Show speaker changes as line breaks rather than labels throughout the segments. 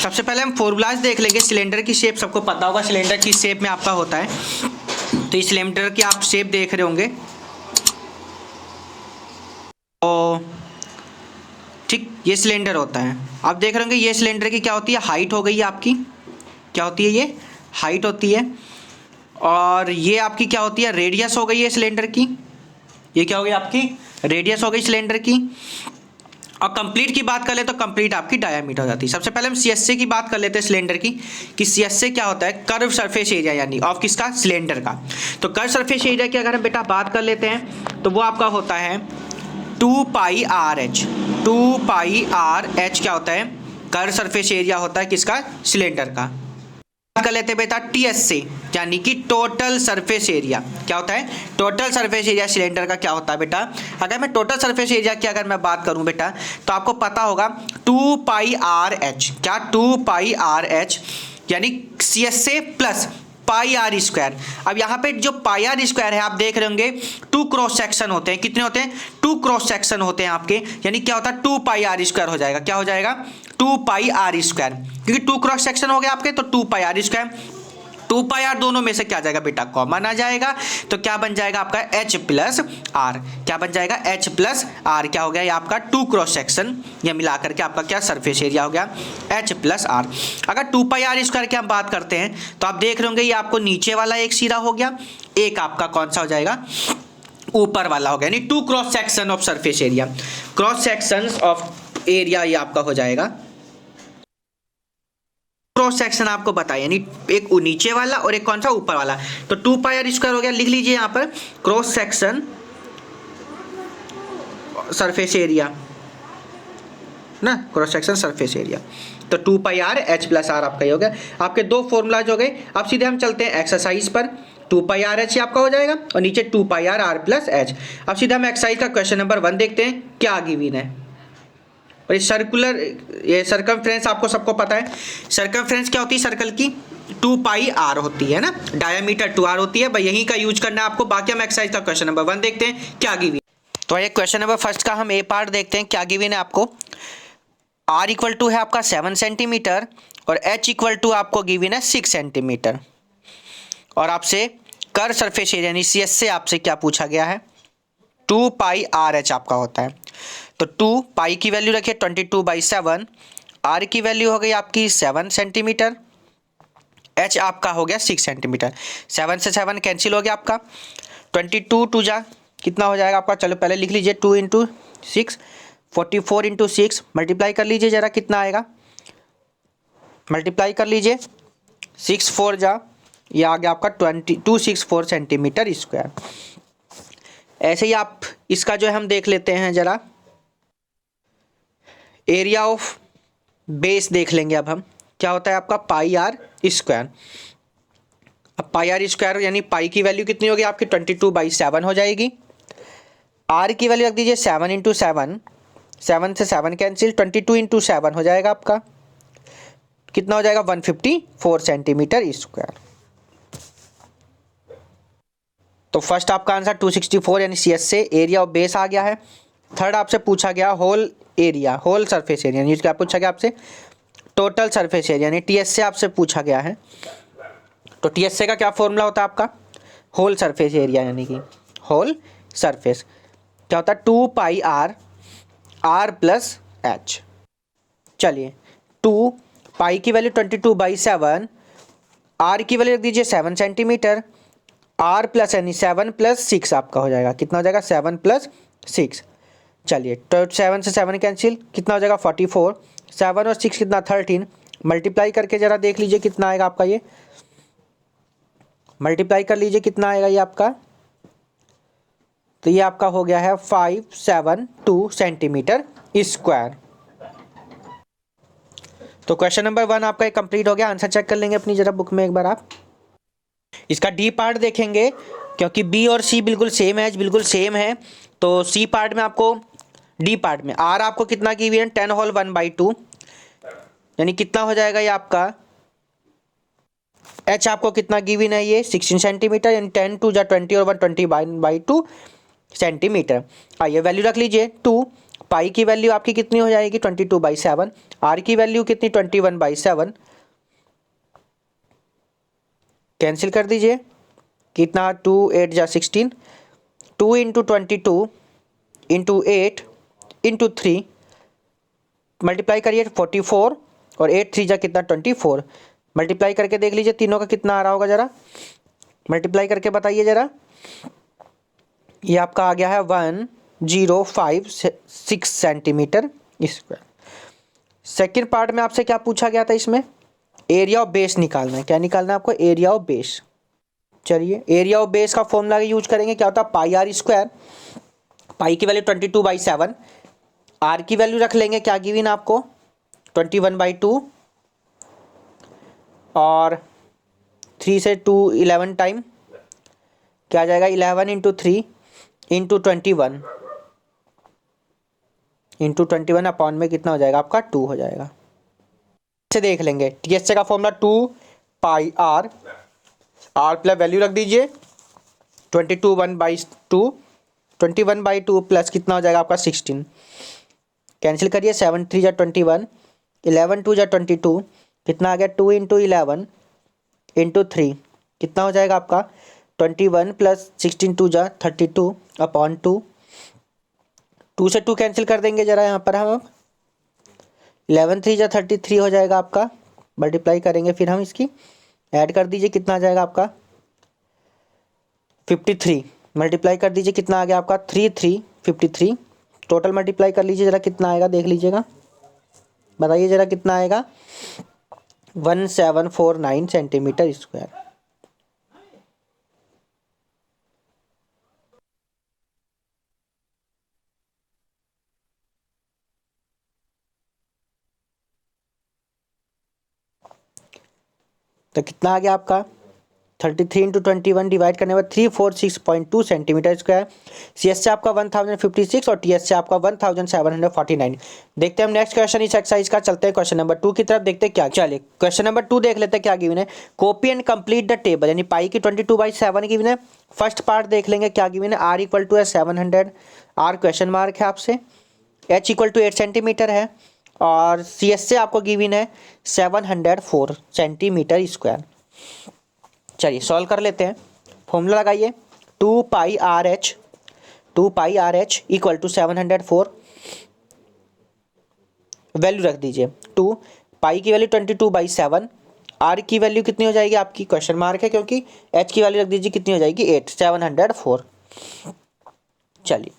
सबसे पहले हम फॉर्मूलाज देख लेंगे। सिलेंडर की शेप सबको पता होगा, सिलेंडर की शेप में आपका होता है। तो इस सिलेंडर की आप शेप देख रहे होंगे, तो ठीक ये सिलेंडर होता है। आप देख रहे होंगे ये सिलेंडर की क्या होती है, हाइट हो गई है आपकी, क्या होती है ये, हाइट होती है। और ये आपकी क्या होती है, रेडियस हो गई है सिलेंडर की। ये क्या हो गई आपकी, रेडियस हो गई सिलेंडर की। और कंप्लीट की बात कर ले तो कंप्लीट आपकी डायामीटर हो जाती है। सबसे पहले हम सीएसए की बात कर लेते हैं सिलेंडर की, कि सीएसए क्या होता है, कर्व सरफेस एरिया, यानी ऑफ किसका, सिलेंडर का। तो कर्व सरफेस एरिया की अगर हम बेटा बात कर लेते हैं तो वो आपका होता है 2πRh। 2πRh क्या होता है, कर्व सरफेस एरिया होता है किसका, सिलेंडर का। कर लेते हैं बेटा टीएसए, यानी कि टोटल सरफेस एरिया। क्या होता है, टोटल सरफेस एरिया सिलेंडर का क्या होता है बेटा। अगर मैं टोटल सरफेस एरिया की अगर मैं बात करूं बेटा, तो आपको पता होगा 2πRh, क्या 2πRh, यानी CSA plus pi R square. अब यहाँ पे जो पाई आर स्क्वायर है आप देख रहे होंगे, टू क्रॉस सेक्शन होते हैं, कितने होते हैं, टू क्रॉस सेक्शन होते हैं आपके, यानी क्या होता है 2πr² हो जाएगा। क्या हो जाएगा, 2πr², क्योंकि टू क्रॉस सेक्शन हो गया आपके, तो 2πr²। 2πr दोनों में से क्या आ जाएगा बेटा, कॉमन आ जाएगा। तो क्या बन जाएगा आपका h प्लस आर, क्या बन जाएगा h प्लस आर। क्या हो गया, ये आपका टू क्रॉस सेक्शन, ये मिलाकर के आपका क्या सरफेस एरिया हो गया h प्लस आर। अगर 2πr² की हम बात करते हैं तो आप देख रहे होंगे ये आपको नीचे वाला एक सिरा हो गया, एक आपका कौन सा हो जाएगा, ऊपर वाला हो गया, यानी two cross section of surface area. Cross section of area ये आपका हो जाएगा, क्रॉस सेक्शन आपको बताया, यानी एक नीचे वाला और एक कौन सा, ऊपर वाला। तो 2πr² हो गया, लिख लीजिए यहां पर क्रॉस सेक्शन सरफेस एरिया ना, क्रॉस सेक्शन सरफेस एरिया। तो 2πRh प्लस आर आपका ये हो गया। आपके दो फॉर्मूलाज हो गए। अब सीधे हम चलते हैं एक्सरसाइज पर। 2πRh आपका हो जाएगा और नीचे 2πr प्लस h। अब सीधे हम एक्सरसाइज का क्वेश्चन नंबर 1 देखते हैं, क्या गिवन है। और ये सर्कुलर, ये सर्कमफ्रेंस आपको सबको पता है। सर्कमफ्रेंस क्या होती है सर्कल की, 2πr होती है ना, डायमीटर 2r होती है। भाई यही का यूज करना है आपको। बाकी हम एक्सरसाइज का क्वेश्चन नंबर 1 देखते हैं, क्या गिवन। तो ये क्वेश्चन नंबर फर्स्ट का हम ए पार्ट देखते हैं, क्या गिवन है आपको। r इक्वल टू है आपका 7 सेंटीमीटर और h इक्वल टू आपको गिवन है 6 सेंटीमीटर। और आपसे कर्व सरफेस एरिया यानी सी एस से आपसे क्या पूछा गया है, 2πRh आपका होता है। तो 2 पाई की वैल्यू रखिए 22/7, r की वैल्यू हो गई आपकी 7 सेंटीमीटर, h आपका हो गया 6 सेंटीमीटर। 7 से 7 कैंसिल हो गया आपका, 22 टू जा कितना हो जाएगा आपका, चलो पहले लिख लीजिए 2 × 6, 44 × 6 मल्टीप्लाई कर लीजिए जरा, कितना आएगा, मल्टीप्लाई कर लीजिए, 6 4 जा, ये आ गया आपका 264 सेंटीमीटर स्क्वायर। ऐसे ही आप इसका जो है हम देख लेते हैं जरा, एरिया ऑफ बेस देख लेंगे। अब हम क्या होता है आपका πr²। अब πr² यानी पाई की वैल्यू कितनी होगी आपकी 22/7 हो जाएगी। r की वैल्यू रख दीजिए 7 × 7, 7 से 7 कैंसिल, 22 × 7 हो जाएगा आपका, कितना हो जाएगा 154 सेंटीमीटर स्क्वायर। तो फर्स्ट आपका आंसर 264 यानी सी एस से एरिया ऑफ बेस आ गया है। थर्ड आपसे पूछा गया whole area, whole surface area, यानी क्या पूछा गया आपसे, टोटल सरफेस एरिया, यानी टीएस से आपसे पूछा गया है। तो टीएस से का क्या फॉर्मूला होता है आपका, होल सरफेस एरिया, यानी कि होल सरफेस क्या होता है 2πr r प्लस h। चलिए 2 पाई की वैल्यू 22/7, r की वैल्यू रख दीजिए 7 सेंटीमीटर, r प्लस यानी 7 + 6 आपका हो जाएगा, कितना हो जाएगा 7 + 6। चलिए तो 7 से 7 कैंसिल, कितना हो जाएगा 44, 7 और 6 कितना 13, मल्टीप्लाई करके जरा देख लीजिए कितना आएगा आपका, ये मल्टीप्लाई कर लीजिए कितना आएगा ये आपका, तो ये आपका हो गया है 572 सेंटीमीटर स्क्वायर। तो क्वेश्चन नंबर 1 आपका कंप्लीट हो गया। आंसर चेक कर लेंगे अपनी जरा बुक में एक बार आप। इसका डी पार्ट देखेंगे, क्योंकि बी और सी बिल्कुल सेम है, बिल्कुल सेम है। तो सी पार्ट में आपको, डी पार्ट में आर आपको कितना की हुई है 10 होल 1/2, यानी कितना हो जाएगा ये आपका, एच आपको कितना गिवन है ये 16 सेंटीमीटर, यानी 10 2 जा 20 और 1 20/2 सेंटीमीटर। आइए वैल्यू रख लीजिए 2 पाई की वैल्यू आपकी कितनी हो जाएगी 22/7, आर की वैल्यू कितनी 21/7, कैंसिल कर दीजिए, कितना 2 8 जा 16, 2 इंटू 22 इंटू 8 इंटू 3 मल्टीप्लाई करिए 44 और 8 3 जा कितना 24, मल्टीप्लाई करके देख लीजिए तीनों का कितना आ रहा होगा, जरा मल्टीप्लाई करके बताइए जरा। ये आपका आ गया है 1056 सेंटीमीटर स्क्वायर। सेकेंड पार्ट में आपसे क्या पूछा गया था, इसमें एरिया ऑफ बेस निकालना है। क्या निकालना है आपको, एरिया ऑफ बेस। चलिए एरिया ऑफ बेस का फॉर्मूला यूज करेंगे, क्या होता है पाई आर स्क्वायर, पाई की वैल्यू 22/7, आर की वैल्यू रख लेंगे क्या गिवन आपको 21/2, और 3 से 2 11 टाइम क्या आ जाएगा 11 इंटू 3 इंटू 21 अपॉन में कितना हो जाएगा आपका 2 हो जाएगा। इसे देख लेंगे, टीएसए का formula 2 pi R plus value रख दीजिए 21/2 प्लस कितना हो जाएगा आपका 16, कैंसिल करिए 7 3 जा 21, 11 2 जा 22, कितना आ गया 2 इंटू 11 इंटू 3 कितना हो जाएगा आपका 21 प्लस 16 2 जा 32 अपॉन 2, 2 से 2 कैंसिल कर देंगे जरा यहाँ पर हम, 11 3 जा 33 हो जाएगा आपका, मल्टीप्लाई करेंगे फिर हम इसकी, ऐड कर दीजिए कितना आ जाएगा आपका 53, मल्टीप्लाई कर दीजिए कितना आ गया आपका 3 3 53, टोटल मल्टीप्लाई कर लीजिए जरा कितना आएगा देख लीजिएगा, बताइए जरा कितना आएगा 1749 सेंटीमीटर स्क्वायर। तो कितना आ गया आपका 33 इंटू 21 डिवाइड करने के बाद 346.2 सेंटीमीटर स्क्वायर। सी एस से आपका 1056 और टी एस से आपका 1749। देखते हैं हम नेक्स्ट क्वेश्चन इस एक्सरसाइज का, चलते हैं क्वेश्चन नंबर 2 की तरफ, देखते हैं क्या। चलिए क्वेश्चन नंबर 2 देख लेते हैं क्या गिवन है। Copy and complete the table, यानी पाई की 22/7 गिवन है। फर्स्ट पार्ट देख लेंगे क्या गिवन है, आर इक्वल टू है 700, आर क्वेश्चन मार्क है आपसे, एच इक्वल टू 8 सेंटीमीटर है, और सी एस से आपको गिवन है 704 सेंटीमीटर स्क्वायर। चलिए सॉल्व कर लेते हैं, फॉर्मूला लगाइए 2 pi R H equal to 704, value रख दीजिए 2, पाई की वैल्यू 22/7, आर की वैल्यू कितनी हो जाएगी आपकी क्वेश्चन मार्क है क्योंकि, एच की वैल्यू रख दीजिए कितनी हो जाएगी 8, 704। चलिए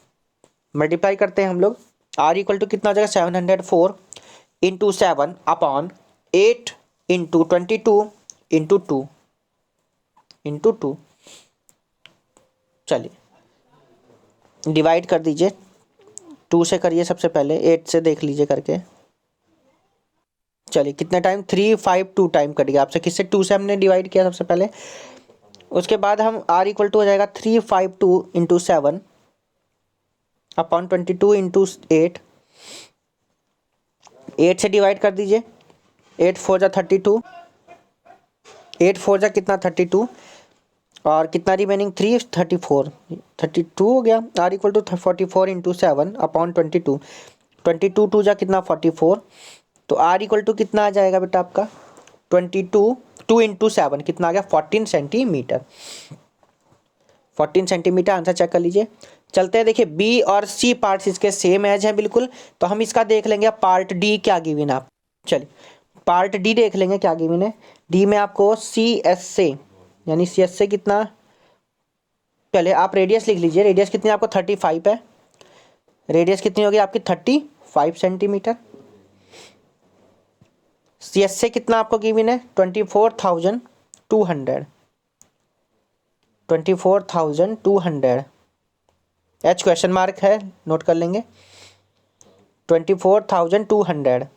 मल्टीप्लाई करते हैं हम लोग, आर इक्वल टू कितना हो जाएगा 704 into 7 upon 8 into 22 into 2 into 2। चलिए डिवाइड कर दीजिए, 2 से करिए सबसे पहले, 8 से देख लीजिए करके। चलिए कितने टाइम 352 टाइम कट गया आपसे, किससे 2 से हमने डिवाइड किया सबसे पहले, उसके बाद हम r इक्वल टू हो जाएगा 352 इंटू 7 अपॉन 22 इंटू 8, 8 से डिवाइड कर दीजिए, 8 4 जा 32, 8 4 जा कितना 32, और कितना रिमेनिंग 3 34 32 हो गया। R equal to 44 into 7 upon 22, 22 2 जा कितना 44, तो आर इक्वल टू कितना आ जाएगा बेटा आपका 22 2 इंटू 7 कितना आ गया 14 सेंटीमीटर। 14 सेंटीमीटर आंसर चेक कर लीजिए। चलते हैं, देखिए बी और सी पार्ट्स इसके सेम एज हैं बिल्कुल, तो हम इसका देख लेंगे पार्ट डी क्या गिवन है आप। चलिए पार्ट डी देख लेंगे क्या गिवन है। डी में आपको सी एस से, यानी सी एस से कितना, पहले आप रेडियस लिख लीजिए, रेडियस कितनी आपको 35 है, रेडियस कितनी होगी आपकी 35 सेंटीमीटर। सी एस से कितना आपको गिवन है 24,200, एच क्वेश्चन मार्क है, नोट कर लेंगे 24,200।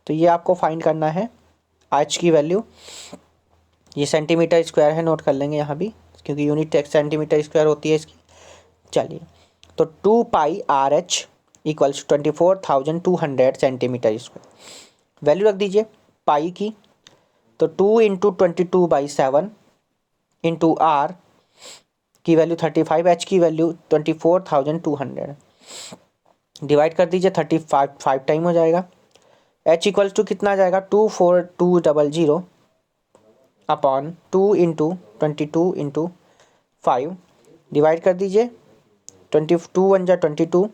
तो ये आपको फाइंड करना है एच की वैल्यू, ये सेंटीमीटर स्क्वायर है, नोट कर लेंगे यहाँ भी क्योंकि यूनिट सेंटीमीटर स्क्वायर होती है इसकी। चलिए तो 2 pi R H equals 24,200 centimetre square, value रख दीजिए पाई की, तो 2 इंटू 22/7 इंटू आर की वैल्यू 35, एच की वैल्यू 24,200, डिवाइड कर दीजिए 35, 5 टाइम हो जाएगा। एच इक्वल्स टू कितना आ जाएगा 24200 अपॉन 2 इंटू 22 इंटू 5, डिवाइड कर दीजिए 22 1 जा 22,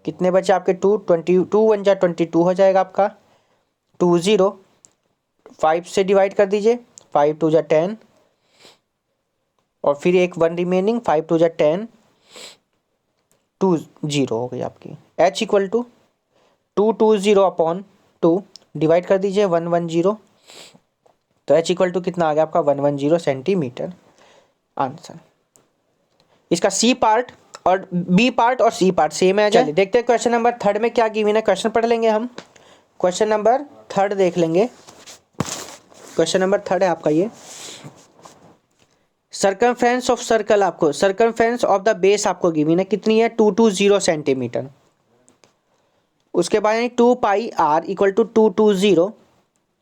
कितने बचे आपके 22 1 जा 22 हो जाएगा आपका 20, 5 से डिवाइड कर दीजिए 5 2 जा 10, और फिर एक 1 रिमेनिंग 5 2 जा 10, 20 हो गई आपकी। H equal to 220 upon 2, divide कर दीजिए 110, तो एच इक्वल टू कितना आ गया आपका 110 सेंटीमीटर आंसर। इसका सी पार्ट और बी पार्ट और सी पार्ट सेम है। चलिए देखते हैं क्वेश्चन नंबर 3 में क्या गिवन है। क्वेश्चन पढ़ लेंगे हम। क्वेश्चन नंबर 3 देख लेंगे। क्वेश्चन नंबर 3 है आपका ये, सर्कमफ्रेंस ऑफ सर्कल, आपको सर्कमफ्रेंस ऑफ द बेस आपको गिवन है, कितनी है 220 सेंटीमीटर। उसके बाद 2 pi are equal to 220,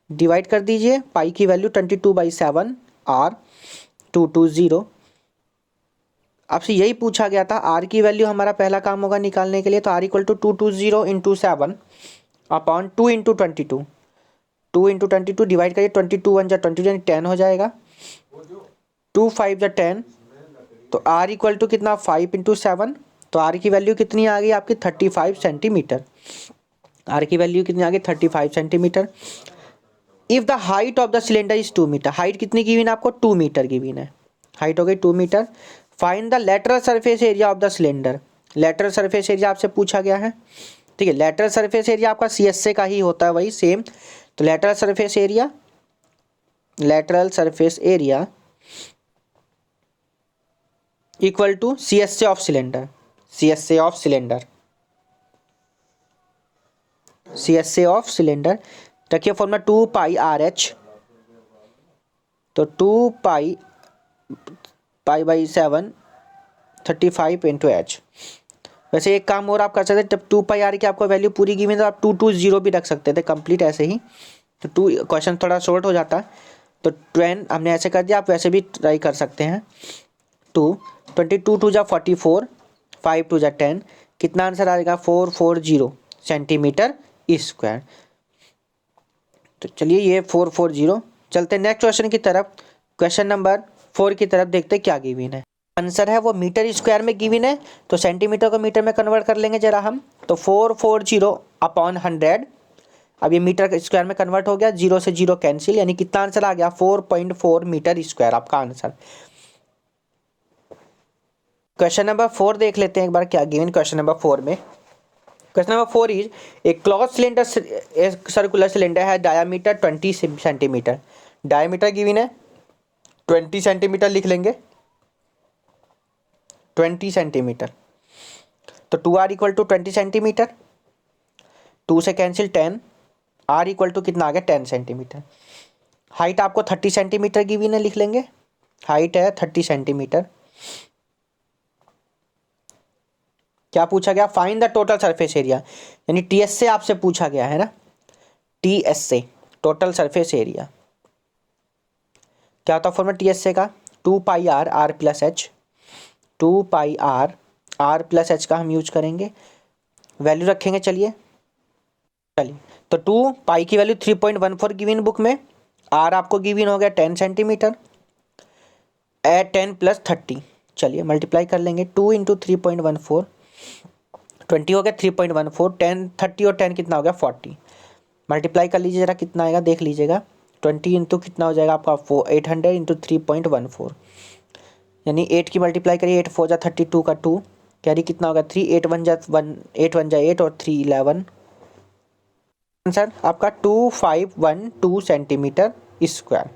divide कर दीजिए पाई की वैल्यू 22/7 आर 220। आपसे यही पूछा गया था, आर की वैल्यू हमारा पहला काम होगा निकालने के लिए, तो R equal to 220 into 7 upon 2 into 22, 2 into 22 divide करिए 22 1 जा 22 10 हो जाएगा, 2 5 जा 10, तो आर इक्वल टू कितना 5 इंटू 7, तो आर की वैल्यू कितनी आ गई आपकी 35 सेंटीमीटर। आर की वैल्यू कितनी आ गई 35 centimetre. If the height of the cylinder is 2 metre, height कितनी गिवन है आपको 2 मीटर गिवन है, हाइट हो गई 2 metre. Find the lateral surface area of the cylinder, lateral surface area आपसे पूछा गया है, ठीक है। लेटरल सरफेस एरिया आपका सी एस ए का ही होता है वही सेम, तो lateral surface area, lateral surface area equal to C S A of cylinder, C S A of cylinder, C S A of cylinder रखिए फॉर्मूला 2 पाई आर एच, तो 2 pi by 7 35 into H. वैसे एक काम और आप कर सकते हैं, जब 2 पाई आर की आपको वैल्यू पूरी गिवन है तो आप 220 भी रख सकते थे कंप्लीट ऐसे ही, तो 2 क्वेश्चन थोड़ा शॉर्ट हो जाता है, तो 10 हमने ऐसे कर दिया, आप वैसे भी ट्राई कर सकते हैं। 22 2 जा 44, 5 2 जा 10, कितना आंसर आएगा 440 सेंटीमीटर स्क्वायर। तो चलिए ये 440, चलते हैं नेक्स्ट क्वेश्चन की तरफ। क्वेश्चन नंबर 4 की तरफ देखते हैं क्या गिवन है। आंसर है वो मीटर स्क्वायर में गिवन है, तो सेंटीमीटर को मीटर में कन्वर्ट कर लेंगे जरा हम, तो 440 अपॉन 100, अब ये मीटर स्क्वायर में कन्वर्ट हो गया, 0 से 0 कैंसिल, यानी कितना आंसर आ गया 4.4 मीटर स्क्वायर आपका आंसर। क्वेश्चन नंबर 4 देख लेते हैं एक बार क्या गिवन क्वेश्चन नंबर 4 में। Question number 4 is a cloth cylinder, circular cylinder है डायामीटर 20 सेंटीमीटर, डायामीटर गिवन है 20 सेंटीमीटर लिख लेंगे, 20 सेंटीमीटर, तो 2r इक्वल टू 20 सेंटीमीटर, 2 से कैंसिल 10, r इक्वल टू कितना आ गया 10 सेंटीमीटर। हाइट आपको 30 सेंटीमीटर गिवन है, लिख लेंगे हाइट है 30 सेंटीमीटर। क्या पूछा गया, find the total surface area, यानी टीएस से आपसे पूछा गया है ना, टीएस से टोटल सरफेस एरिया क्या होता है फॉर्मूला टीएस से का 2 pi R R plus H, 2 pi R R plus H का हम यूज करेंगे, वैल्यू रखेंगे। चलिए तो 2 पाई की वैल्यू 3.14 गिवन बुक में, आर आपको गिवन हो गया 10 सेंटीमीटर, एट 10 प्लस 30, चलिए मल्टीप्लाई कर लेंगे 2 इंटू 3.14, 20 हो गया 3.14, 10 30 और 10 कितना हो गया 40, मल्टीप्लाई कर लीजिए जरा कितना आएगा देख लीजिएगा, 20 इंटू कितना हो जाएगा आपका 800 इंटू 3.14, यानी 8 की मल्टीप्लाई करिए, 8 4 जा 32 का 2, कैरी कितना होगा 3, 8 1 जा 1, 8 1 जा 8 और 3 11, आंसर आपका 2512 सेंटीमीटर स्क्वायर,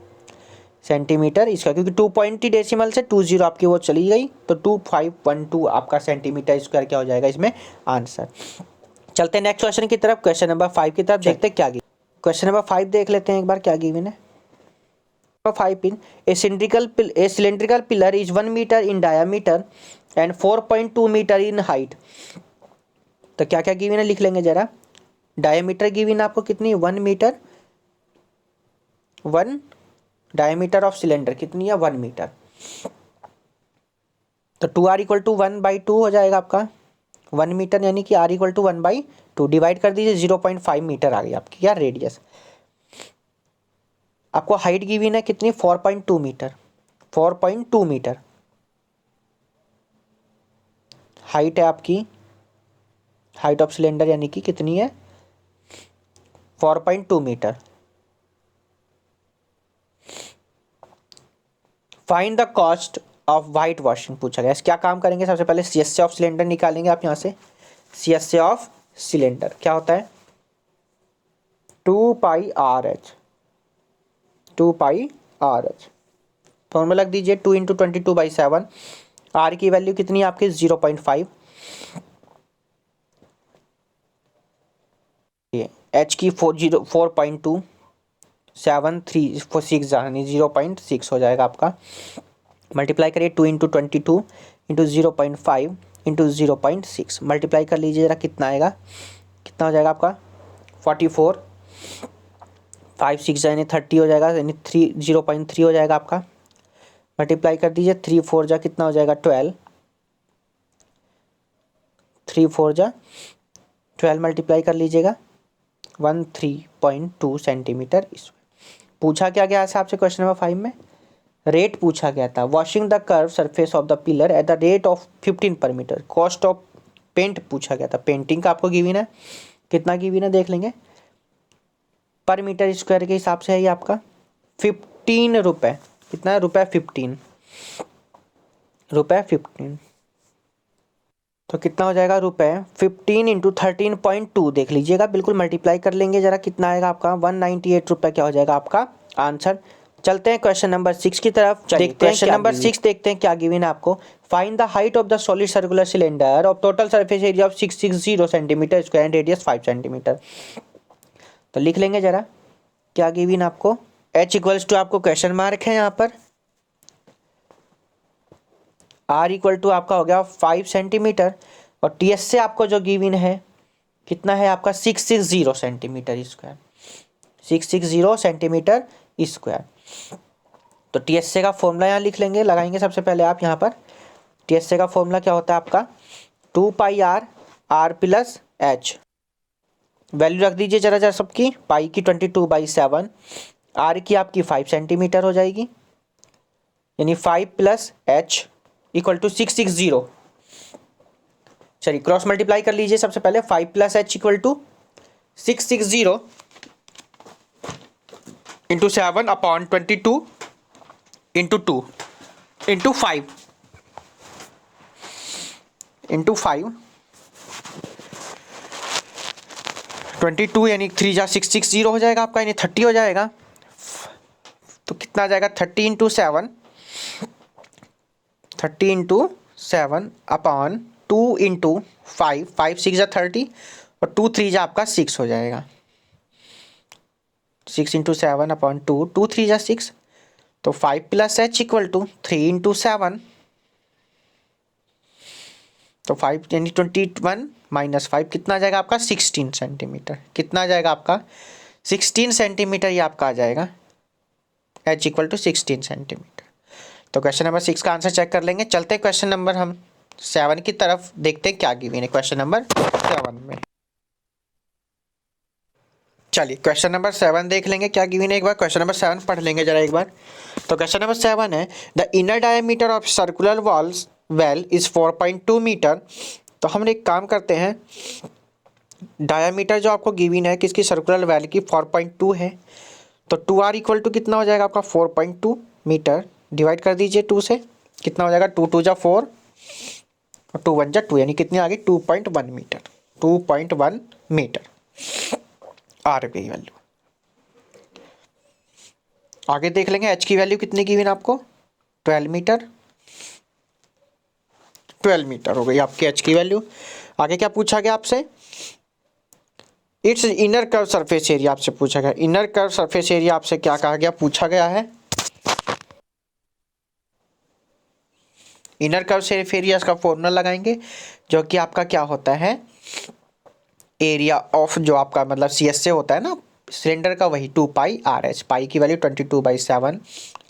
सेंटीमीटर इसका, क्योंकि 2 डेसिमल से 20 आपकी वो चली गई, तो 2512 आपका सेंटीमीटर स्क्वायर क्या हो जाएगा इसमें आंसर। चलते हैं नेक्स्ट क्वेश्चन की तरफ, क्वेश्चन नंबर 5 की तरफ देखते हैं क्या गिवन। क्वेश्चन नंबर 5 देख लेते हैं एक बार क्या गिवन है। 5 in a cylindrical pillar is 1 metre in diameter and 4.2 metre in height, तो क्या क्या गिवन है लिख लेंगे जरा। डायमीटर गिवन आपको कितनी 1 मीटर, 1 डायमीटर ऑफ सिलेंडर कितनी है 1 मीटर, तो 2r = 1/2 हो जाएगा आपका 1 मीटर, यानी कि r = 1/2 डिवाइड कर दीजिए 0.5 मीटर आ गई आपकी क्या रेडियस। आपको हाइट गिवन है कितनी 4.2 मीटर, 4.2 मीटर हाइट है आपकी, हाइट ऑफ सिलेंडर यानी कि कितनी है 4.2 metre. Find the cost of white washing पूछा गया। क्या काम करेंगे, सबसे पहले CSA ऑफ सिलेंडर निकालेंगे आप यहाँ से। CSA ऑफ सिलेंडर क्या होता है 2πRH, 2πRH फॉर्मूला लग दीजिए 2 × 22/7। R की वैल्यू कितनी है आपकी 0.5, H की 4.2, 7 3 4 6 यानी 0.6 हो जाएगा आपका। मल्टीप्लाई करिए 2 × 22 × 0.5 × 0.6 मल्टीप्लाई कर लीजिए जरा कितना आएगा, कितना हो जाएगा आपका 44, 5 6 यानी 30 हो जाएगा, यानी 0.3 हो जाएगा आपका। मल्टीप्लाई कर दीजिए 3 4 जा कितना हो जाएगा 12, 3 4 जा 12 मल्टीप्लाई कर लीजिएगा 13.2 सेंटीमीटर। पूछा क्या गया है आपसे क्वेश्चन नंबर 5 में, रेट पूछा गया था। Washing the curve surface of the pillar at the rate of 15 पर मीटर। कॉस्ट ऑफ पेंट पूछा गया था, पेंटिंग का आपको गिवन है, कितना गिवन है देख लेंगे, पर मीटर स्क्वायर के हिसाब से है ये आपका 15 रुपये। कितना है रुपये 15, रुपये 15 तो कितना हो जाएगा रुपये 15 × 13.2 देख लीजिएगा, बिल्कुल मल्टीप्लाई कर लेंगे जरा कितना आएगा आपका 198 रुपये क्या हो जाएगा आपका आंसर। चलते हैं क्वेश्चन नंबर 6 की तरफ, देखते हैं क्वेश्चन नंबर 6 देखते हैं क्या गिवन है आपको। Find the height of the solid circular cylinder of total surface area of 660 centimetre square and radius 5 centimetre. तो लिख लेंगे जरा क्या गिवन आपको, H = आपको क्वेश्चन मार्क है यहाँ पर, R = आपका हो गया 5 सेंटीमीटर और TS से आपको जो गिवन है कितना है आपका 660 सेंटीमीटर स्क्वायर, 660 सेंटीमीटर स्क्वायर। तो TSA का फॉर्मूला यहाँ लिख लेंगे, लगाएंगे सबसे पहले आप यहाँ पर। TSA का फॉर्मूला क्या होता है आपका 2πr r + h, वैल्यू रख दीजिए जरा जरा सबकी, पाई की 22/7, R की आपकी 5 सेंटीमीटर हो जाएगी, यानी 5 + h = 660। चलिए क्रॉस मल्टीप्लाई कर लीजिए सबसे पहले, 5 + h = 660 × 7/22 × 2 × 5 × 5 22 यानी 3 जा 660 हो जाएगा आपका, यानी 30 हो जाएगा। तो कितना आ जाएगा 30 × 7, 30 × 7/2 × 5, 5 6 जा 30 और 2 3 जा आपका 6 हो जाएगा, 6 × 7/2, 2 3 जा 6, तो 5 + h = 3 × 7, तो 5 यानी 21 - 5 कितना आ जाएगा आपका 16 सेंटीमीटर। कितना आ जाएगा आपका 16 सेंटीमीटर ये आपका आ जाएगा, h = 16 सेंटीमीटर। तो क्वेश्चन नंबर 6 का आंसर चेक कर लेंगे। चलते हैं क्वेश्चन नंबर हम 7 की तरफ, देखते हैं क्या गिवन है क्वेश्चन नंबर 7 में। चलिए क्वेश्चन नंबर 7 देख लेंगे क्या गिवन है, एक बार क्वेश्चन नंबर 7 पढ़ लेंगे जरा एक बार। तो क्वेश्चन नंबर 7 है the inner diameter of circular walls well is 4.2 metre. तो हम एक काम करते हैं, डायमीटर जो आपको गिवन है किसकी सर्कुलर वेल की 4.2 है, तो 2r = कितना हो जाएगा आपका 4.2 मीटर, डिवाइड कर दीजिए 2 से, कितना हो जाएगा 2 2 जा 4 और 2 1 जा 2, यानी कितनी आ गई 2.1 मीटर, 2.1 मीटर आर की वैल्यू। आगे देख लेंगे एच की वैल्यू कितनी गिवन आपको 12 मीटर, 12 मीटर हो गई आपकी एच की वैल्यू। आगे क्या पूछा गया आपसे, it's inner curve surface area आपसे पूछा गया। इनर कर्व सरफेस एरिया आपसे क्या कहा गया, पूछा गया है इनर कर्व सरफेस एरिया का फॉर्मूला लगाएंगे जो कि आपका क्या होता है एरिया ऑफ जो आपका मतलब CSA होता है ना सिलेंडर का वही 2 पाई आर एच, पाई की वैल्यू 22/7,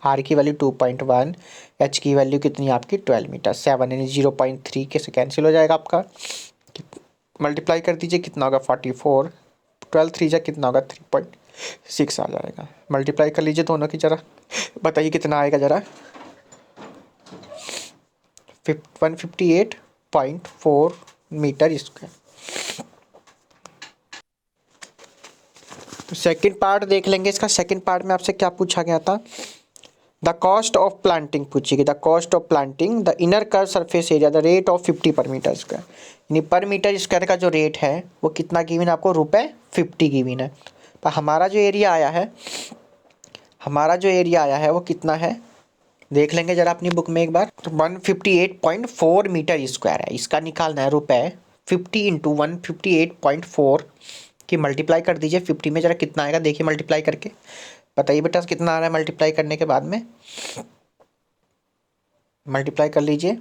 आर की वैल्यू 2.1, एच की वैल्यू कितनी आपकी 12 मीटर, 7 यानी 0.3 के से कैंसिल हो जाएगा आपका। मल्टीप्लाई कर दीजिए कितना होगा 44, 12 3 जा कितना होगा 3.6 आ जाएगा। मल्टीप्लाई कर लीजिए दोनों की जरा, बताइए कितना आएगा जरा। 158.4 मीटर स्क्वायर। तो सेकंड पार्ट देख लेंगे इसका। सेकंड पार्ट में आपसे क्या पूछा गया था, द कॉस्ट ऑफ प्लांटिंग पूछी गई। The cost of planting the inner curve surface area the rate of 50 पर मीटर स्क्वायर, यानी पर मीटर स्क्वायर का जो रेट है वो कितना गिवन है आपको, ₹50 गिवन है। पर हमारा जो एरिया आया है वो कितना है, देख लेंगे जरा अपनी बुक में एक बार। तो 158.4 मीटर स्क्वायर है, इसका निकालना है ₹50 इंटू 158.4 की मल्टीप्लाई कर दीजिए 50 में, जरा कितना आएगा देखिए मल्टीप्लाई करके, बताइए बेटा कितना आ रहा है मल्टीप्लाई करने के बाद में। मल्टीप्लाई कर लीजिए,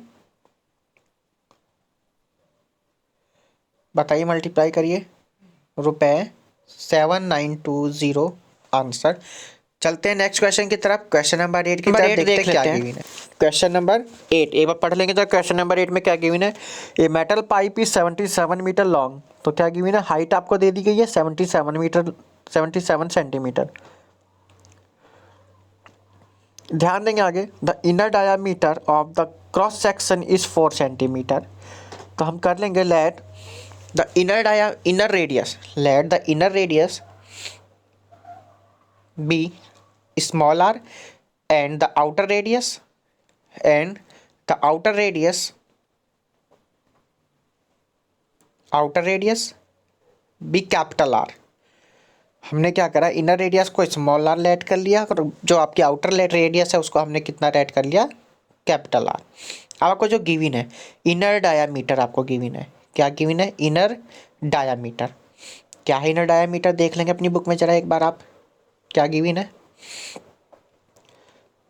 बताइए मल्टीप्लाई करिए, ₹7920 आंसर। चलते हैं नेक्स्ट क्वेश्चन की तरफ। क्वेश्चन नंबर 8 की तरफ देखते हैं क्या गिवन है। क्वेश्चन नंबर 8 एक बार पढ़ लेंगे तो क्वेश्चन नंबर 8 में क्या गिवन है, a metal pipe is 77 metre long. तो क्या गिवन है, हाइट आपको दे दी गई है 77 सेंटीमीटर। ध्यान देंगे आगे, the inner diameter of the cross section is 4 centimetre. तो हम कर लेंगे let the inner radius be small r and the outer radius be capital R। हमने क्या करा, इनर रेडियस को स्मॉल आर लेट कर लिया और जो आपकी आउटर रेडियस है उसको हमने कितना लेट कर लिया, कैपिटल आर। अब आपको जो गिवन है इनर डायामीटर, आपको गिवन है क्या, गिवन है इनर डायामीटर। क्या है इनर डायामीटर देख लेंगे अपनी बुक में जरा एक बार आप, क्या गिवन है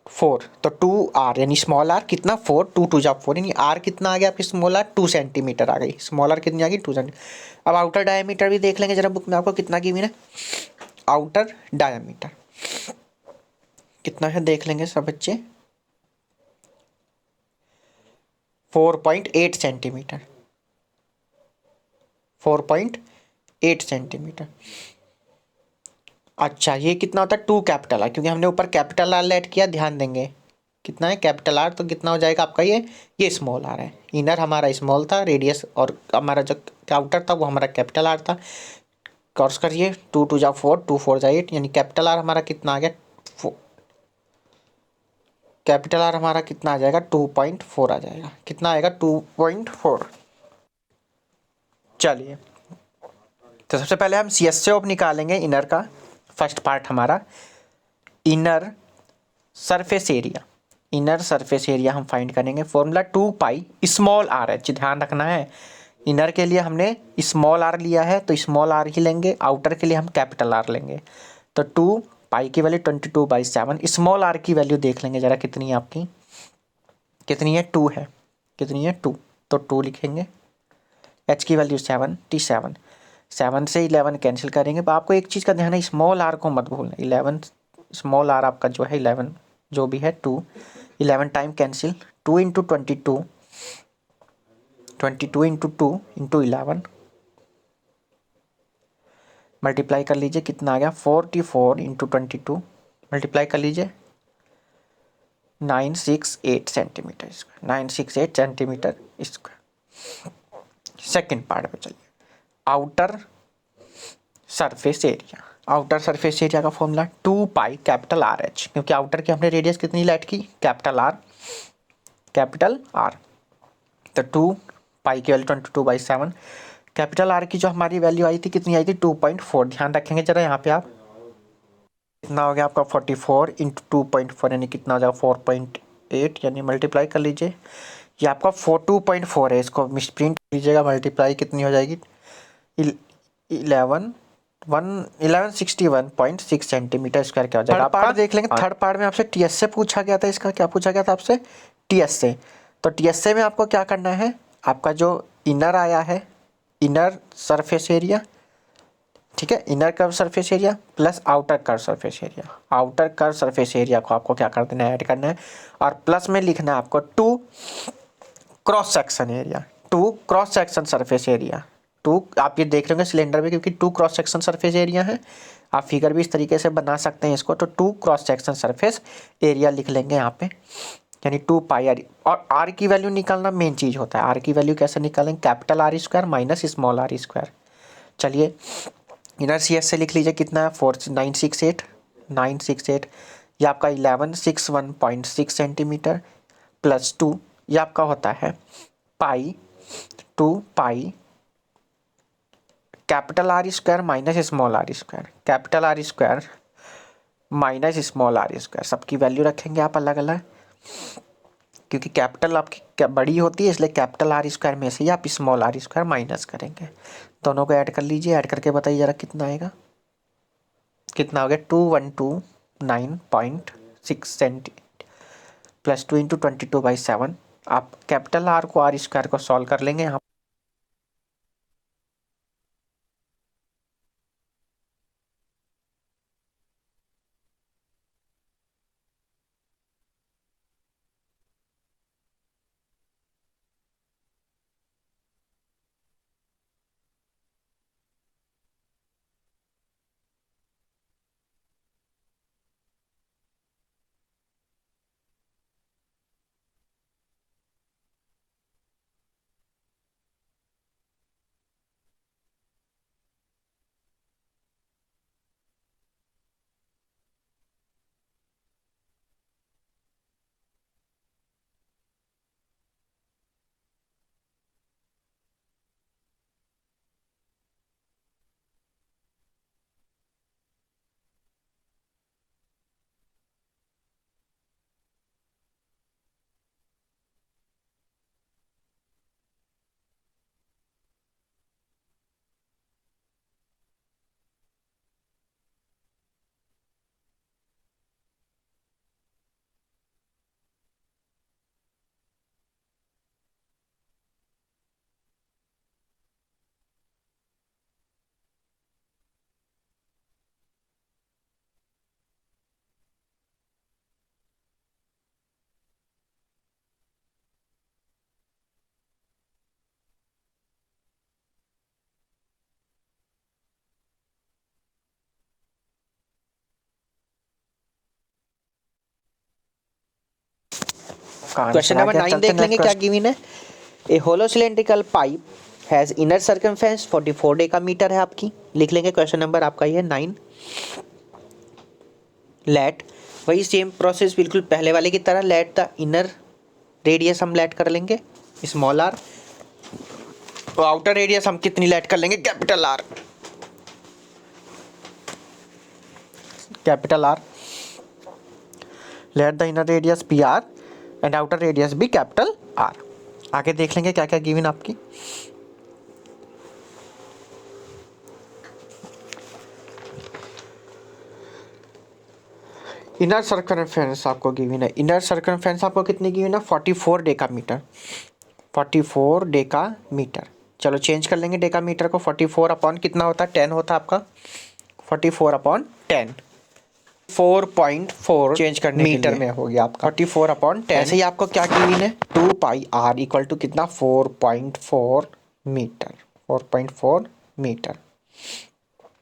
4, तो 2r यानी स्मॉल आर कितना 4, 2 2 जा 4 यानी r कितना आ गया आपकी स्मॉल आर 2 सेंटीमीटर आ गई, स्मॉल आर कितनी आ गई 2 सेंटीमीटर। अब आउटर डायमीटर भी देख लेंगे जरा बुक में आपको कितना गिवन है, आउटर डायमीटर कितना है देख लेंगे सब बच्चे, 4.8 सेंटीमीटर, 4.8 सेंटीमीटर। अच्छा ये कितना होता है 2 कैपिटल आर, क्योंकि हमने ऊपर कैपिटल आर लेट किया, ध्यान देंगे कितना है कैपिटल आर, तो कितना हो जाएगा आपका ये स्मॉल आर है। इनर हमारा स्मॉल था रेडियस और हमारा जो आउटर था वो हमारा कैपिटल आर था। क्रॉस करिए 2 2 जा 4, 2 4 जा 8 यानी कैपिटल आर हमारा कितना आ गया, कैपिटल आर हमारा कितना आ जाएगा 2.4 आ जाएगा, कितना आएगा 2.4। चलिए तो सबसे पहले हम सी एस से ऑफ निकालेंगे इनर का। फर्स्ट पार्ट हमारा इनर सरफेस एरिया हम फाइंड करेंगे। Formula 2 pi small R H, ध्यान रखना है इनर के लिए हमने स्मॉल आर लिया है तो स्मॉल आर ही लेंगे, आउटर के लिए हम कैपिटल आर लेंगे। तो 2 पाई की वैल्यू 22/7, स्मॉल आर की वैल्यू देख लेंगे जरा कितनी है आपकी, कितनी है 2 है, कितनी है 2, तो 2 लिखेंगे। एच की वैल्यू 77, 7 से 11 कैंसिल करेंगे। तो आपको एक चीज़ का ध्यान है, स्मॉल आर को मत भूलना, 11 स्मॉल आर आपका जो है 11 जो भी है 2, 11 time cancel, 2 into 22, 22 into 2 into 11 multiply कर लीजिए कितना आ गया 44 इंटू 22 मल्टीप्लाई कर लीजिए 968 centimetre square, 968 centimetre square. Second part पे चलिए, आउटर सरफेस एरिया का formula 2 pi capital R H, क्योंकि आउटर की हमने रेडियस कितनी लेट की कैपिटल आर, तो 2 पाई की वैल्यू 22/7, कैपिटल आर की जो हमारी वैल्यू आई थी कितनी आई थी 2.4। ध्यान रखेंगे जरा यहाँ पे आप, कितना हो गया आपका 44 इंटू 2.4 यानी कितना हो जाएगा 4.8, यानी मल्टीप्लाई कर लीजिए, ये आपका 2.4 है, इसको मिसप्रिंट लीजिएगा, मल्टीप्लाई कितनी हो जाएगी 1161.6 सेंटीमीटर स्क्वायर क्या हो जाएगा। पार्ट देख लेंगे, थर्ड पार्ट में आपसे टीएस से पूछा गया था, इसका क्या पूछा गया था आपसे टीएस से। तो टीएस से में आपको क्या करना है, आपका जो इनर आया है इनर सरफेस एरिया ठीक है, inner curve surface area plus outer curve surface area. Outer curve surface area को आपको क्या कर देना है, ऐड करना है, और प्लस में लिखना है आपको 2 cross section area, 2 cross section surface area. 2 आप ये देख रहे होंगे सिलेंडर में, क्योंकि 2 क्रॉस सेक्शन सरफेस एरिया है। आप फिगर भी इस तरीके से बना सकते हैं इसको, तो 2 क्रॉस सेक्शन सरफेस एरिया लिख लेंगे यहाँ पे, यानी 2 पाई आर। और आर की वैल्यू निकालना मेन चीज़ होता है। आर की वैल्यू कैसे निकालेंगे, capital R square minus small R square. चलिए इनर सी एस से लिख लीजिए, कितना है 968 ये आपका 1161.6 सेंटीमीटर प्लस 2 ये आपका होता है pi 2 pi capital R square minus small R square, capital R square minus small R square. सबकी वैल्यू रखेंगे आप अलग अलग, क्योंकि कैपिटल आपकी बड़ी होती है, इसलिए कैपिटल आर स्क्वायर में से ही आप स्मॉल आर स्क्वायर माइनस करेंगे। दोनों को ऐड कर लीजिए, ऐड करके बताइए जरा कितना आएगा, कितना हो गया 2129.6 सेंटीमीटर प्लस 2 इंटू 22/7। आप कैपिटल आर को आर स्क्वायर को सॉल्व कर लेंगे यहाँ। क्वेश्चन नंबर 9 देख लेंगे क्या गिवन है। A hollow cylindrical pipe has inner circumference 44 decametre है आपकी, लिख लेंगे क्वेश्चन नंबर आपका ये 9। लेट, वही सेम प्रोसेस बिल्कुल पहले वाले की तरह, लेट द इनर रेडियस हम लेट कर लेंगे स्मॉल आर, तो आउटर रेडियस हम कितनी लेट कर लेंगे, capital R, capital R. Late the inner radius P R and outer radius भी कैपिटल आर। आगे देख लेंगे क्या क्या गिवन आपकी। इनर सर्कमफेरेंस आपको गिवन है, इनर सर्कमफेरेंस आपको कितनी गिवन है 44 डेकामीटर, 44 डेकामीटर। चलो चेंज कर लेंगे डेकामीटर को, 44 अपॉन कितना होता है 10 होता है आपका, 44 अपॉन 10 4.4 चेंज करने मीटर में हो गया आपका 44 अपॉन 10। ऐसे ही आपको क्या गिवन है 2 पाई आर इक्वल टू कितना 4.4 मीटर, 4.4 मीटर।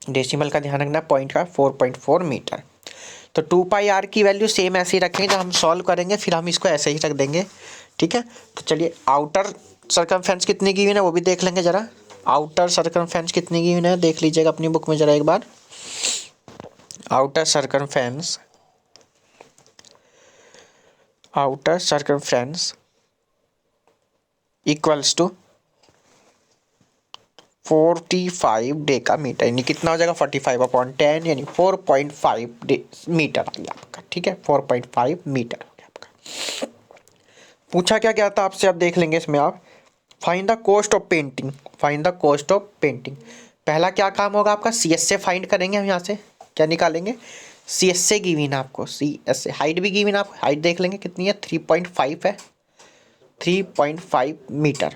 डेसिमल का ध्यान रखना, पॉइंट का 4.4 मीटर। तो 2 पाई आर की वैल्यू सेम ऐसे ही रखेंगे, जब हम सॉल्व करेंगे फिर हम इसको ऐसे ही रख देंगे, ठीक है। तो चलिए आउटर सर्कमफेरेंस कितनी गिवन है वो भी देख लेंगे जरा। आउटर सर्कमफेरेंस कितनी गिवन है देख लीजिएगा अपनी बुक में जरा एक बार। Outer circumference equals to 45 decametre, यानी कितना हो जाएगा 45 अपॉन 10 यानी 4.5 मीटर आ गया आपका, ठीक है 4.5 मीटर हो गया आपका। पूछा क्या क्या था आपसे, अब देख लेंगे इसमें आप। Find the cost of painting, find the cost of painting. पहला क्या काम होगा आपका, सी एस से फाइंड करेंगे हम, यहाँ से क्या निकालेंगे सी एस से गिवन आपको, सी एस से। हाइट भी गिवन आपको, हाइट देख लेंगे कितनी है 3.5 है, 3.5 मीटर।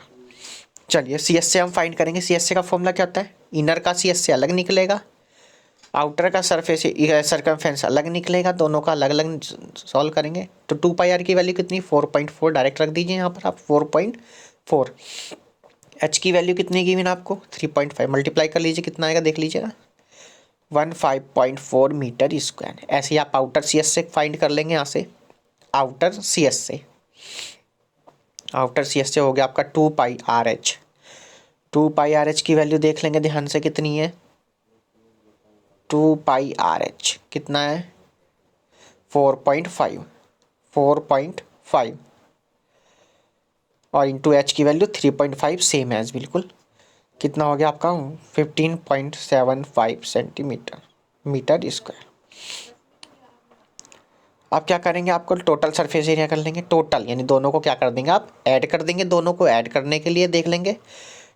चलिए सी एस से हम फाइंड करेंगे, सी एस से का फॉर्मूला क्या होता है इनर का सी एस से अलग निकलेगा, आउटर का सरफेस सर्कमफेरेंस अलग निकलेगा, दोनों का अलग अलग सॉल्व करेंगे। तो 2 पाई आर की वैल्यू कितनी 4.4 डायरेक्ट रख दीजिए यहाँ पर आप 4.4। एच की वैल्यू कितनी गिवन आपको 3.5 मल्टीप्लाई कर लीजिए कितना आएगा देख लीजिएगा 15.4 मीटर स्क्वायर। ऐसे ही आप आउटर सी एस से फाइंड कर लेंगे यहाँ से, आउटर सी एस से, आउटर सी एस से हो गया आपका 2 pi R H. 2 pi R H की वैल्यू देख लेंगे ध्यान से कितनी है 2 पाई आर एच कितना है 4.5 4.5 और इंटू एच की वैल्यू 3.5 सेम एज बिल्कुल कितना हो गया आपका 15.75 सेंटीमीटर मीटर स्क्वायर। अब क्या करेंगे आपको टोटल सरफेस एरिया कर लेंगे, टोटल यानी दोनों को क्या कर देंगे आप ऐड कर देंगे, दोनों को ऐड करने के लिए देख लेंगे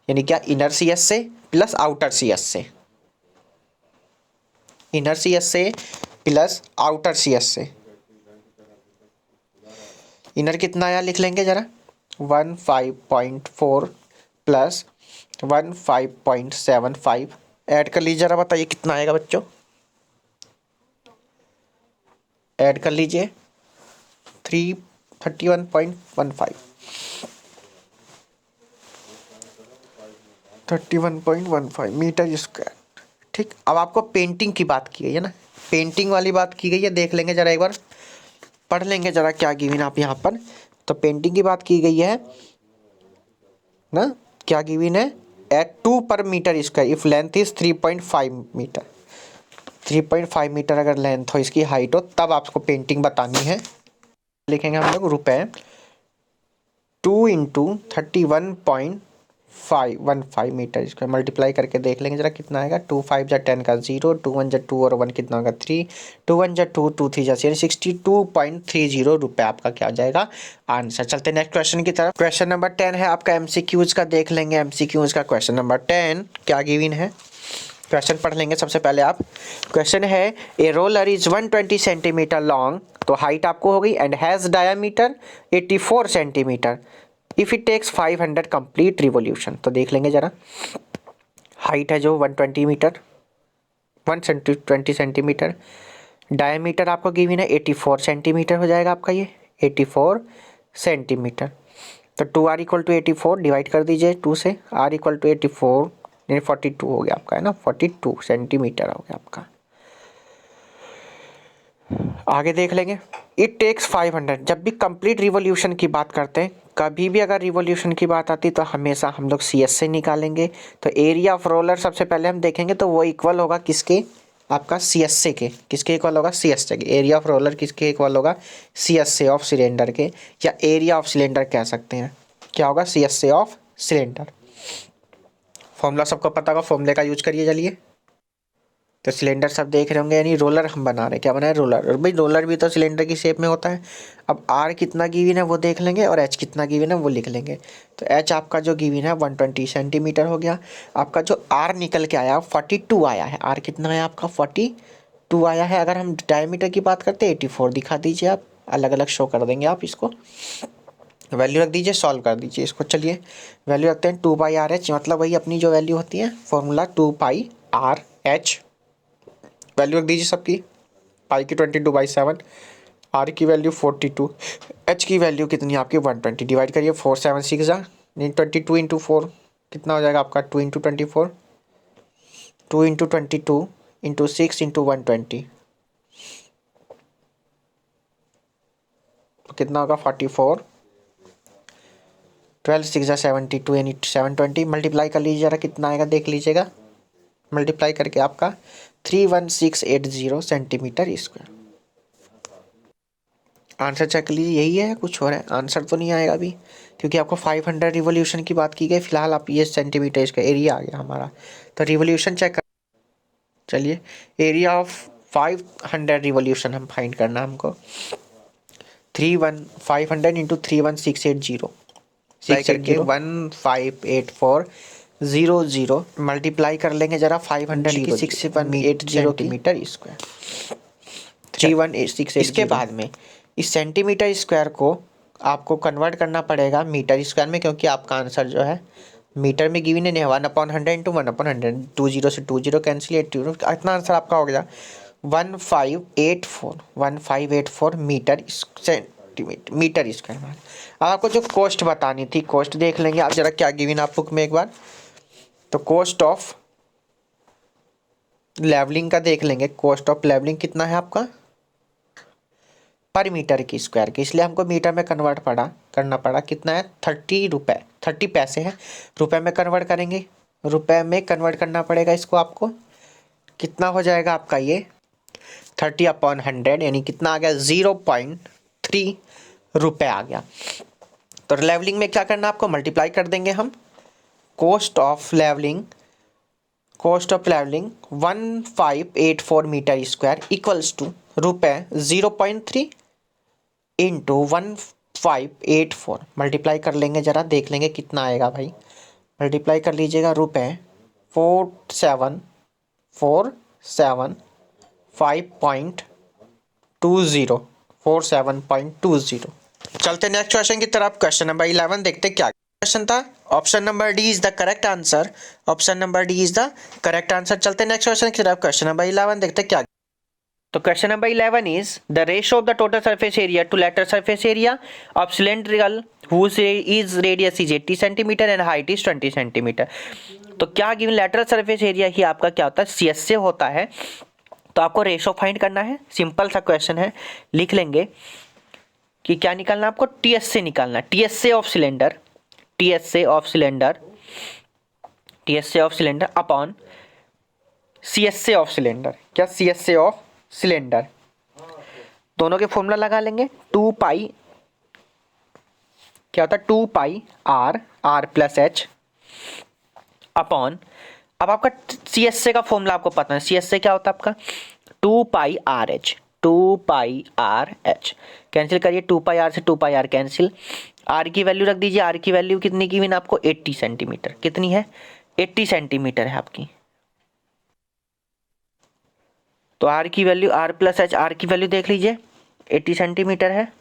यानी क्या इनर सी एस से प्लस आउटर सी एस से, इनर सी एस से प्लस आउटर सी एस से। इनर कितना आया लिख लेंगे जरा 15.4 प्लस 15.75 ऐड कर लीजिए जरा बताइए कितना आएगा बच्चों, ऐड कर लीजिए 31.15 31.15 मीटर स्क्वायर। ठीक, अब आपको पेंटिंग की बात की गई है ना, पेंटिंग वाली बात की गई है, देख लेंगे जरा एक बार पढ़ लेंगे जरा क्या गिवन आप यहाँ पर। तो पेंटिंग की बात की गई है ना, क्या गिवन है एट 2 पर metre square if length is 3.5 metre, 3.5 metre अगर लेंथ हो इसकी हाइट हो तब आपको पेंटिंग बतानी है। लिखेंगे हम लोग रुपए 2 इंटू 31.515 मीटर स्क्वायर मल्टीप्लाई करके देख लेंगे जरा कितना आएगा 2 5 जा 10 का 0 2 1 जा 2 और 1 कितना होगा 3 2 1 जा 2 2 3 जा 62.30 रुपये आपका क्या आ जाएगा आंसर। चलते नेक्स्ट क्वेश्चन की तरफ। क्वेश्चन नंबर 10 है आपका एमसीक्यूज का, देख लेंगे एमसीक्यूज का क्वेश्चन नंबर 10 क्या गिवन है। क्वेश्चन पढ़ लेंगे सबसे पहले आप। क्वेश्चन है a roller is 120 centimetre long, तो हाइट आपको हो गई and has diameter 84 centimetre if it takes 500 complete revolution. तो देख लेंगे जरा, हाइट है जो 120 मीटर 120 सेंटीमीटर, डायामीटर आपको गिवन है 84 सेंटीमीटर हो जाएगा आपका ये 84 सेंटीमीटर। तो 2r इक्वल टू 84 डिवाइड कर दीजिए 2 से, r इक्वल टू 84 यानी 42 हो गया आपका है ना, 42 सेंटीमीटर हो गया आपका। आगे देख लेंगे इट टेक्स 500, जब भी कंप्लीट रिवोल्यूशन की बात करते हैं, कभी भी अगर रिवोल्यूशन की बात आती तो हमेशा हम लोग सी एस से निकालेंगे। तो एरिया ऑफ रोलर सबसे पहले हम देखेंगे तो वो इक्वल होगा किसके आपका सी एस से के, किसके इक्वल होगा सी एस से के। एरिया ऑफ रोलर किसके इक्वल होगा सी एस से ऑफ सिलेंडर के, या एरिया ऑफ सिलेंडर कह सकते हैं, क्या होगा सी एस से ऑफ सिलेंडर। फॉर्मूला सबको पता होगा, फॉर्मूले का यूज करिए चलिए। तो सिलेंडर सब देख रहे होंगे यानी रोलर हम बना रहे हैं, क्या बना है रोलर, और भाई रोलर भी तो सिलेंडर की शेप में होता है। अब आर कितना गिवन है वो देख लेंगे और एच कितना गिवन है वो लिख लेंगे। तो एच आपका जो गिवन है 120 सेंटीमीटर हो गया, आपका जो आर निकल के आया 42 आया है, आर कितना है आपका 42 आया है। अगर हम डायमीटर की बात करते हैं 84 दिखा दीजिए आप, अलग अलग शो कर देंगे आप इसको, वैल्यू रख दीजिए सॉल्व कर दीजिए इसको। चलिए वैल्यू रखते हैं 2 पाई आर एच, मतलब वही अपनी जो वैल्यू होती है formula 2 pi R H, value रख दीजिए सबकी, पाई की 22/7, आर की वैल्यू 42, एच की वैल्यू कितनी आपकी 120, डिवाइड करिए 4 7 6 जा 22 इंटू 4 कितना हो जाएगा आपका 2 इंटू 24 2 इंटू 22 इंटू 6 इंटू 120 तो कितना होगा 44, 12 6 जा 72 यानी 720 मल्टीप्लाई कर लीजिए जरा कितना आएगा देख लीजिएगा, मल्टीप्लाई करके आपका 31680 सेंटीमीटर स्क्वायर। आंसर चेक लीजिए यही है कुछ और है, आंसर तो नहीं आएगा अभी क्योंकि आपको 500 रिवोल्यूशन की बात की गई, फिलहाल आप ये सेंटीमीटर इसका एरिया आ गया हमारा। तो रिवोल्यूशन चेक कर, चलिए एरिया ऑफ 500 रिवोल्यूशन हम फाइंड करना हमको 500 इंटू 31680 करके 158400 मल्टीप्लाई कर लेंगे जरा 500 की 6180 मीटर स्क्वायर 3186। इसके बाद में इस सेंटीमीटर स्क्वायर को आपको कन्वर्ट करना पड़ेगा मीटर स्क्वायर में, क्योंकि आपका आंसर जो है मीटर में गिवन है 1/100 इंटू 1/100, 20 से 20 कैंसिल, 80, इतना आंसर आपका हो गया 1584 मीटर सेंटीमीटर मीटर स्क्वायर। अब आपको जो कॉस्ट बतानी थी, कॉस्ट देख लेंगे आप जरा क्या गिवन आप बुक में एक बार। तो कॉस्ट ऑफ लेवलिंग का देख लेंगे, कॉस्ट ऑफ लेवलिंग कितना है आपका पर मीटर की स्क्वायर की, इसलिए हमको मीटर में कन्वर्ट करना पड़ा। कितना है 30 रुपये, 30 पैसे है, रुपए में कन्वर्ट करेंगे, रुपए में कन्वर्ट करना पड़ेगा इसको आपको। कितना हो जाएगा आपका ये 30/100 यानी कितना आ गया 0.3 रुपये आ गया। तो लेवलिंग में क्या करना आपको मल्टीप्लाई कर देंगे हम। Cost of levelling 1584 metre square equals to रुपये 0.3 इंटू 1584 मल्टीप्लाई कर लेंगे, जरा देख लेंगे कितना आएगा भाई। मल्टीप्लाई कर लीजिएगा, रुपये 4720 चलते नेक्स्ट क्वेश्चन की तरफ। क्वेश्चन नंबर 11 देखते क्या क्वेश्चन था। Option number D is the correct answer, option number D is the correct answer. चलते नेक्स्ट क्वेश्चन की तरफ। क्वेश्चन नंबर 11 देखते क्या। तो question number 11 is the ratio of the total surface area to lateral surface area of cylindrical whose is radius is 80 centimetre and height is 20 centimetre. तो क्या given lateral surface area ही आपका क्या होता है CS से होता है। तो आपको रेशियो फाइंड करना है, सिंपल सा क्वेश्चन है, लिख लेंगे कि क्या निकालना आपको TS से निकालना, TS of cylinder, TS of cylinder, TS of cylinder upon CS of cylinder. क्या CS ऑफ सिलेंडर, दोनों के फॉर्मूला लगा लेंगे। 2 पाई क्या होता है 2 पाई R प्लस H अपॉन, अब आपका CS का फॉर्मूला आपको पता है, CS क्या होता है आपका 2 पाई RH, 2 पाई RH कैंसिल करिए, 2 पाई R से 2 पाई R कैंसिल, R की वैल्यू रख दीजिए, R की वैल्यू कितनी की मैंने आपको 80 सेंटीमीटर, कितनी है 80 सेंटीमीटर है आपकी। तो R की value R plus H, R की वैल्यू देख लीजिए 80 सेंटीमीटर है,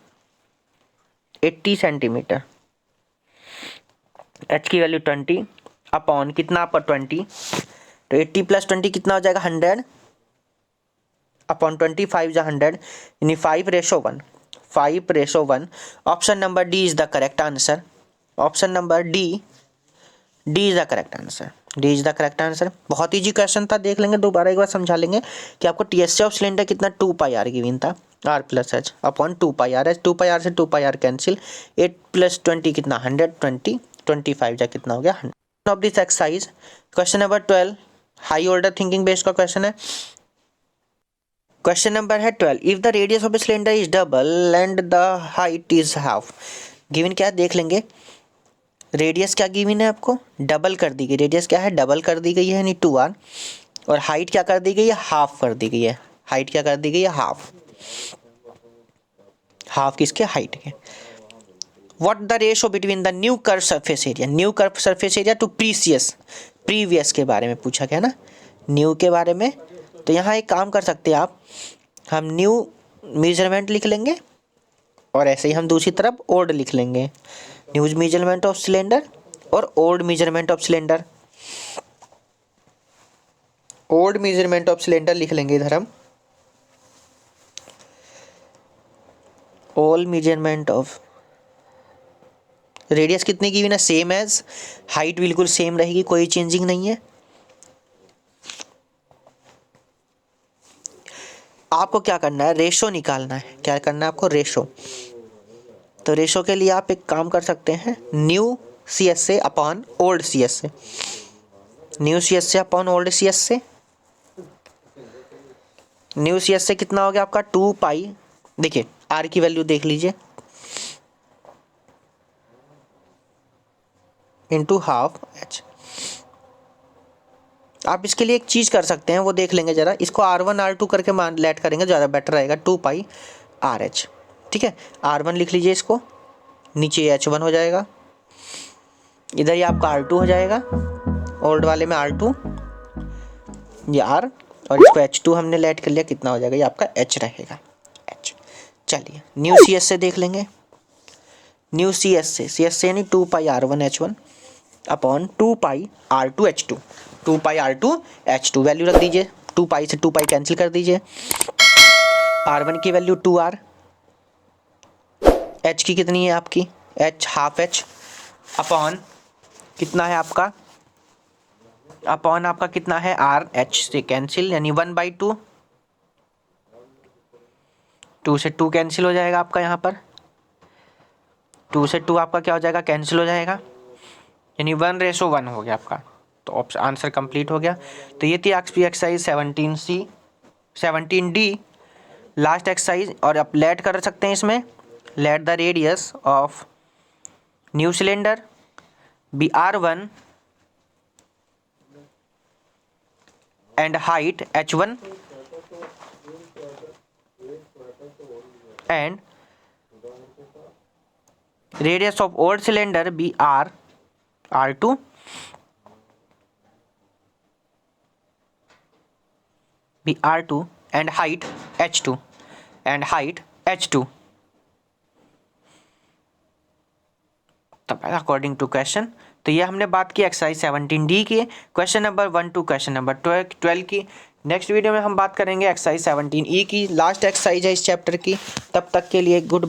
80 सेंटीमीटर, H की वैल्यू 20 अपॉन कितना आपका 20, तो 80 प्लस 20 कितना हो जाएगा 100 अपॉन 25 जा 100 यानी 5:1, 5:1। Option number D is the correct answer, option number D is the correct answer, D is the correct answer. बहुत ईजी क्वेश्चन था, देख लेंगे दोबारा एक बार समझा लेंगे कि आपको TS ऑफ सिलेंडर कितना 2 पाई R गिवन था, R प्लस H अपॉन 2 पाई R, 2 पाई R से 2 पाई R कैंसिल, 8 प्लस 20 कितना 100, 25 जा कितना हो गया 100। Of this exercise question number 12 high order thinking based का क्वेश्चन है। क्वेश्चन नंबर है 12, if the radius of a cylinder is double and the height is half. Given क्या है देख लेंगे, रेडियस क्या गिवन है आपको डबल कर दी गई, रेडियस क्या है डबल कर दी गई है यानी 2R, और हाइट क्या कर दी गई है हाफ कर दी गई है, हाइट क्या कर दी गई है हाफ, हाफ किसके हाइट के। What the ratio between the new curve surface area, new curve surface area to previous के बारे में पूछा गया ना, न्यू के बारे में। तो यहाँ एक काम कर सकते हैं आप, हम न्यू मेजरमेंट लिख लेंगे और ऐसे ही हम दूसरी तरफ ओल्ड लिख लेंगे, न्यू मेजरमेंट ऑफ सिलेंडर और old measurement of cylinder, old measurement of cylinder लिख लेंगे इधर हम, ओल्ड मेजरमेंट ऑफ, रेडियस कितने की भी ना सेम एज, हाइट बिल्कुल सेम रहेगी, कोई चेंजिंग नहीं है। आपको क्या करना है रेशो निकालना है, क्या करना है आपको रेशो। तो रेशो के लिए आप एक काम कर सकते हैं, न्यू CS से अपॉन ओल्ड CS से, न्यू CS से अपॉन ओल्ड CS से, न्यू CS से कितना हो गया आपका 2 पाई, देखिए R की वैल्यू देख लीजिए इंटू हाफ H। आप इसके लिए एक चीज़ कर सकते हैं, वो देख लेंगे जरा, इसको R1 R2 करके मान लेट करेंगे ज़्यादा बेटर रहेगा, 2 पाई RH, ठीक है। R1 लिख लीजिए, इसको नीचे H1 हो जाएगा, इधर ये आपका R2 हो जाएगा, ओल्ड वाले में R2 ये R, और इसको H2 हमने लेट कर लिया, कितना हो जाएगा ये आपका H रहेगा H। चलिए न्यू CS से देख लेंगे, न्यू CS से यानी 2 पाई R1 H1 upon 2πr2h2। 2πr2h2 value रख दीजिए, 2π से 2π कैंसिल कर दीजिए। r1 की वैल्यू 2r, h की कितनी है आपकी, h हाफ h, अपॉन कितना है आपका, अपॉन आपका कितना है r, h से कैंसिल यानी 1/2, 2 से 2 कैंसिल हो जाएगा आपका, यहाँ पर 2 से 2 आपका क्या हो जाएगा, कैंसिल हो जाएगा, यानी 1:1 हो गया आपका। तो ऑप्शन आंसर कंप्लीट हो गया। तो ये थी आपकी एक्सरसाइज 17D लास्ट एक्सरसाइज। और आप लेट कर सकते हैं इसमें, let the radius of new cylinder be r1 and height h1 and radius of old cylinder be r2 be r2 and height h2 तब अकॉर्डिंग टू क्वेश्चन। तो ये हमने बात की एक्सरसाइज 17D की, question number 1 to question number 12 की। Next video में हम बात करेंगे एक्सरसाइज 17E की, लास्ट एक्सरसाइज है इस चैप्टर की। तब तक के लिए गुड।